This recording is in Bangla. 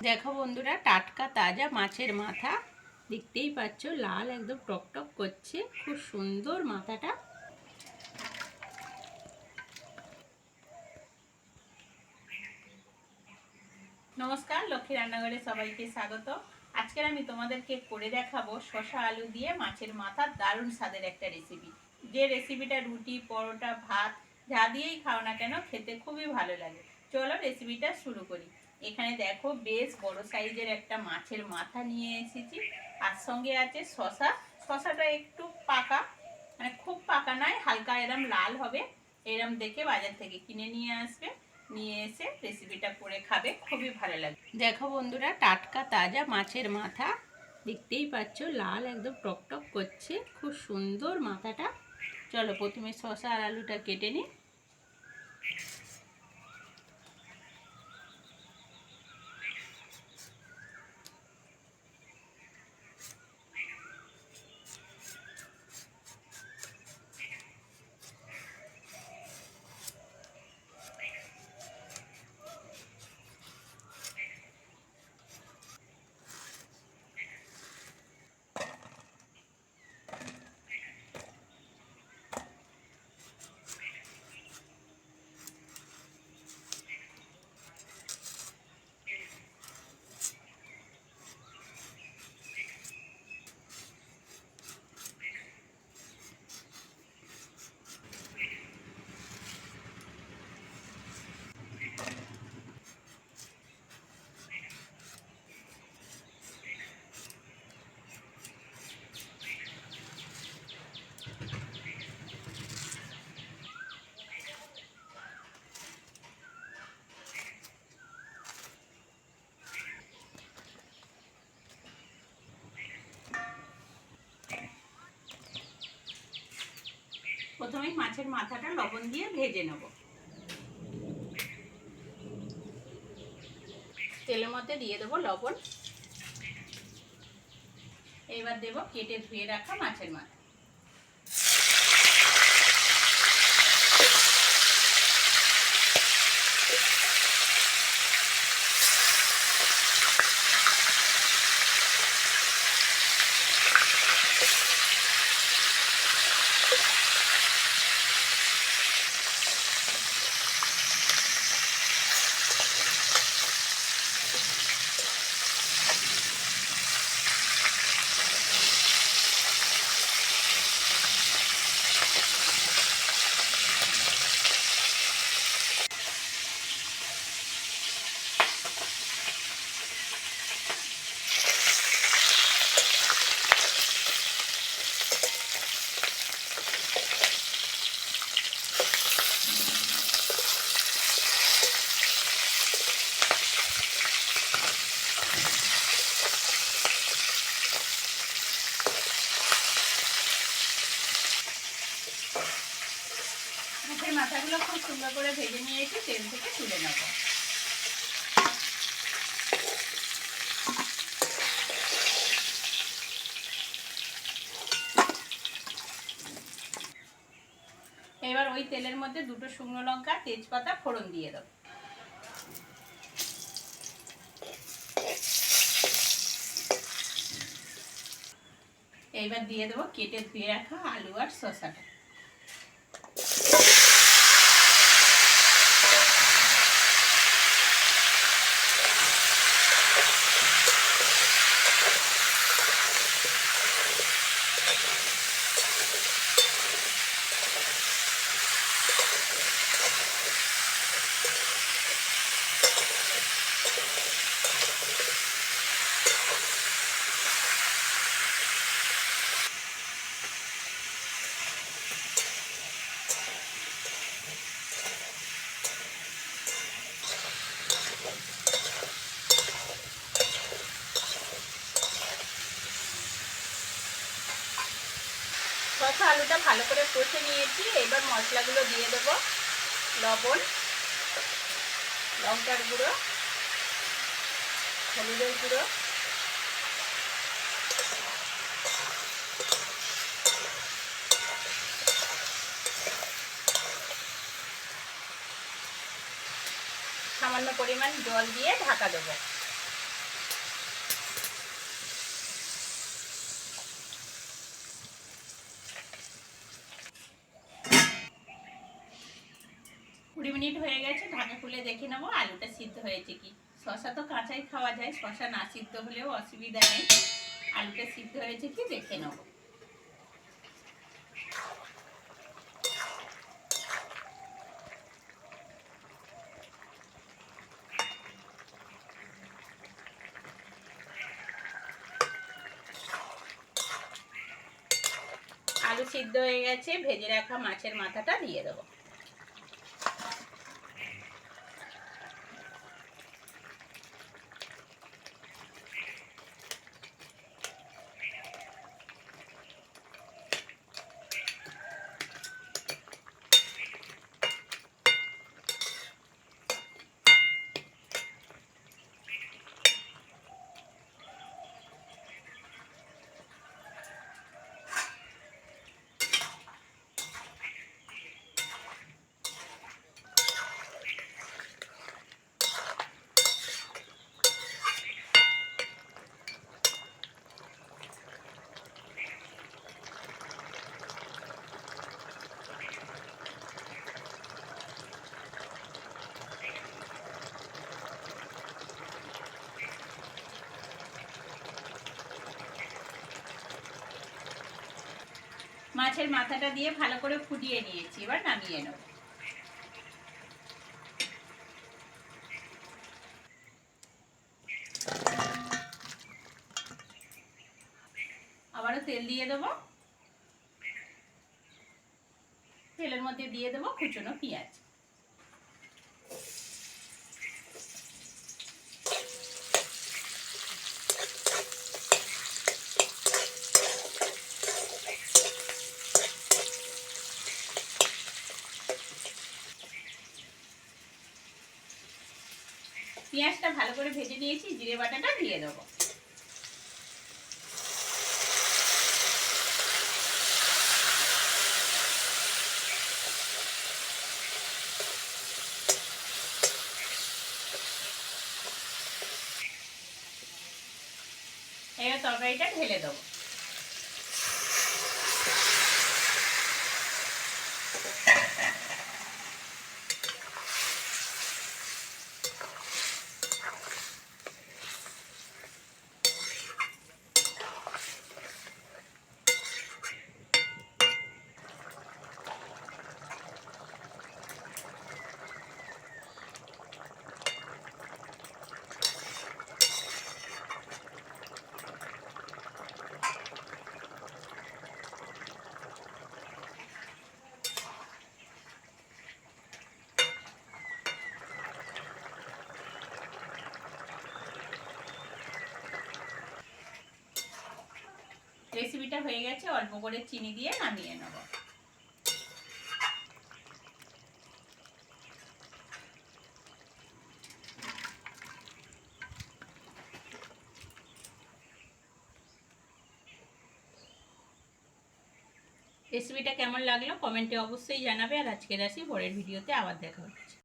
দেখো বন্ধুরা, টাটকা তাজা মাছের মাথা দেখতেই পাচ্ছ, লাল একদম টকটক করছে, খুব সুন্দর মাথাটা। নমস্কার, লক্ষ্মী রান্নাঘরে সবাইকে স্বাগত। আজকের আমি তোমাদেরকে করে দেখাবো শসা আলু দিয়ে মাছের মাথা, দারুণ স্বাদের একটা রেসিপি। যে রেসিপিটা রুটি, পরোটা, ভাত যা দিয়েই খাও না কেন খেতে খুবই ভালো লাগে। চলো রেসিপিটা শুরু করি। এখানে দেখো, বেশ বড় সাইজের একটা মাছের মাথা নিয়ে এসেছি, আর সঙ্গে আছে শসা। শসাটা একটু পাকা, মানে খুব পাকা নয়, হালকা এরম লাল হবে। এরম দেখে বাজার থেকে কিনে নিয়ে আসবে, নিয়ে এসে রেসিপিটা করে খাবে, খুবই ভালো লাগবে। দেখো বন্ধুরা, টাটকা তাজা মাছের মাথা দেখতেই পাচ্ছ, লাল একদম টকটক করছে, খুব সুন্দর মাথাটা। চলো প্রথমে শসা আর আলুটা কেটে নিই। প্রথমে মাছের মাথাটা লবণ দিয়ে ভেজে নেব। তেলের মধ্যে দিয়ে দেবো লবণ। এবার দেবো কেটে ধুয়ে রাখা মাছের মাথা। মাছের মাথাগুলো খুব সুন্দর করে ভেজে নিয়েছি, তেল থেকে তুলে নেব। এবার ওই তেলের মধ্যে দুটো শুকনো লঙ্কা, তেজপাতা ফোড়ন দিয়ে দেবো। এইবার দিয়ে দেবো কেটে ধুয়ে রাখা আলু আর শসাটা। শসা আলুটা ভালো করে কষে নিয়েছি, এবার মশলাগুলো দিয়ে দেব। লবণ, লঙ্কার গুঁড়ো, হলুদের গুঁড়ো, সামান্য পরিমাণ জল দিয়ে ঢাকা দেবো। 20 মিনিট হয়ে গেছে, ঢাকা খুলে দেখে নেবো আলুটা সিদ্ধ হয়েছে কি। শশা তো কাঁচাই খাওয়া যায়, শশা না সিদ্ধ হলেও অসুবিধা নেই। আলুটা সিদ্ধ হয়েছে কি দেখে নেবো। আলু সিদ্ধ হয়ে গেছে, ভেজে রাখা মাছের মাথাটা দিয়ে দেবো। মাছের মাথাটা দিয়ে ভালো করে ফুটিয়ে নিয়েছি, এবার নামিয়ে নেব। আবারও তেল দিয়ে দেবো। তেলের মধ্যে দিয়ে দেবো কুচনো পেঁয়াজ। পেঁয়াজটা ভালো করে ভেজে নিয়েছি, জিরে বাটাটা দিয়ে দেবো। এবার তরকারিটা ঢেলে দেবো। রেসিপিটা হয়ে গেছে, অল্প করে চিনি দিয়ে নামিয়ে নেব। রেসিপিটা কেমন লাগলো কমেন্টে অবশ্যই জানাবে, আর আজকের আসি, পরের ভিডিওতে আবার দেখা হবে।